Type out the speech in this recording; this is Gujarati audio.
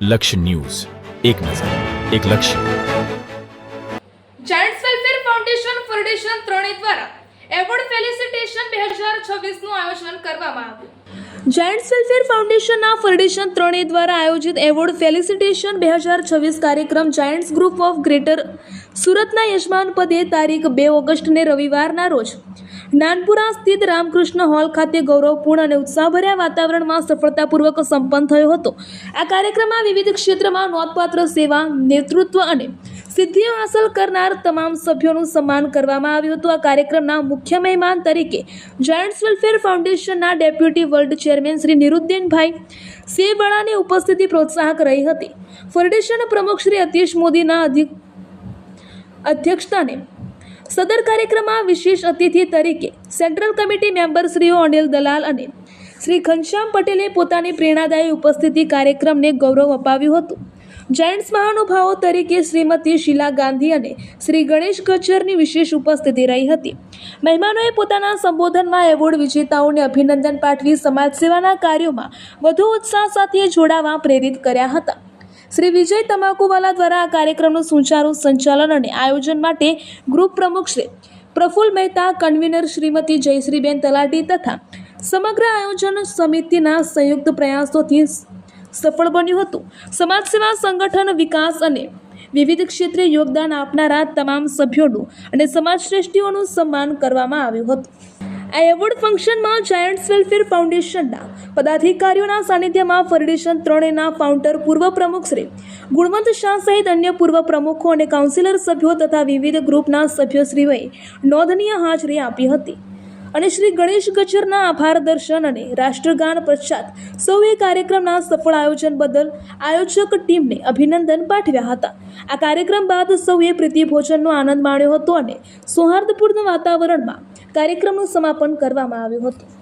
લક્ષ્ય ન્યૂઝ, એક નજર, એક લક્ષ્ય. જાયન્ટ્સ વેલફેર ફાઉન્ડેશન ફેડરેશન ત્રણે દ્વારા એવોર્ડ ફેલિસિટેશન 2026 નું આયોજન કરવામાં આવ્યું. જાયન્ટ્સ વેલફેર ફાઉન્ડેશનના ફેડરેશન ત્રણે દ્વારા આયોજિત એવોર્ડ ફેલિસિટેશન 2026 કાર્યક્રમ જાયન્ટ્સ ગ્રુપ ઓફ ગ્રેટર સુરતના યજમાન પદે તારીખ 2 ઓગસ્ટને રવિવારના રોજ નાનપુરા સ્થિત રામકૃષ્ણ હોલ ખાતે ગૌરવપૂર્ણ અને ઉત્સાહભર્યા વાતાવરણમાં સફળતાપૂર્વક સંપન્ન થયો હતો. આ કાર્યક્રમમાં વિવિધ ક્ષેત્રમાં નોંધપાત્ર સેવા, નેતૃત્વ અને સિદ્ધિઓ હાંસલ કરનાર તમામ સભ્યોનું સન્માન કરવામાં આવ્યું હતું. આ કાર્યક્રમના મુખ્ય મહેમાન તરીકે જાયન્ટ્સ વેલફેર ફાઉન્ડેશનના ડેપ્યુટી વર્લ્ડ ચેરમેન શ્રી નિરુદ્દીનભાઈ સેવાળાની ઉપસ્થિતિ પ્રોત્સાહક રહી હતી. ફેડરેશન પ્રમુખ શ્રી અતીશ મોદીના અધ્યક્ષતાને સદર કાર્યક્રમમાં વિશેષ અતિથિ તરીકે સેન્ટ્રલ કમિટી મેમ્બર શ્રીઓ અનિલ દલાલ અને શ્રી ઘનશ્યામ પટેલે પોતાની પ્રેરણાદાયી ઉપસ્થિતિ કાર્યક્રમને ગૌરવ અપાવ્યું હતું. જાયન્ટ્સ મહાનુભાવો તરીકે શ્રીમતી શીલા ગાંધી અને શ્રી ગણેશ ગજ્જરની વિશેષ ઉપસ્થિતિ રહી હતી. મહેમાનોએ પોતાના સંબોધનમાં એવોર્ડ વિજેતાઓને અભિનંદન પાઠવી સમાજ સેવાના કાર્યોમાં વધુ ઉત્સાહ સાથે જોડાવા પ્રેરિત કર્યા હતા. શ્રી વિજય તમાકુવાલા દ્વારા આ કાર્યક્રમનું સુચારુ સંચાલન અને આયોજન માટે ગ્રુપ પ્રમુખ શ્રી પ્રફુલ્લ મહેતા, કન્વીનર શ્રીમતી જયશ્રીબેન તલાટી તથા સમગ્ર આયોજન સમિતિના સંયુક્ત પ્રયાસોથી સફળ બન્યું હતું. સમાજ સેવા, સંગઠન વિકાસ અને વિવિધ ક્ષેત્રે યોગદાન આપનારા તમામ સભ્યોનું અને સમાજ શ્રેષ્ઠીઓનું સન્માન કરવામાં આવ્યું હતું. આ એવોર્ડ ફંક્શનમાં જાયન્ટ્સ વેલફેર ફાઉન્ડેશનના પદાધિકારીઓના સાનિધ્યમાં ફેડરેશન ત્રણેના ફાઉન્ડર, પૂર્વ પ્રમુખ શ્રી ગુણવંત શાહ સહિત અન્ય પૂર્વ પ્રમુખો અને કાઉન્સિલર સભ્યો તથા વિવિધ ગ્રુપના સભ્યશ્રીઓએ નોંધનીય હાજરી આપી હતી અને શ્રી ગણેશ ગજ્જરના આભાર દર્શન અને રાષ્ટ્રગાન પશ્ચાત સૌએ કાર્યક્રમના સફળ આયોજન બદલ આયોજક ટીમને અભિનંદન પાઠવ્યા હતા. આ કાર્યક્રમ બાદ સૌએ પ્રીતિભોજનનો આનંદ માણ્યો હતો અને સૌહાર્દપૂર્ણ વાતાવરણમાં કાર્યક્રમનું સમાપન કરવામાં આવ્યું હતું.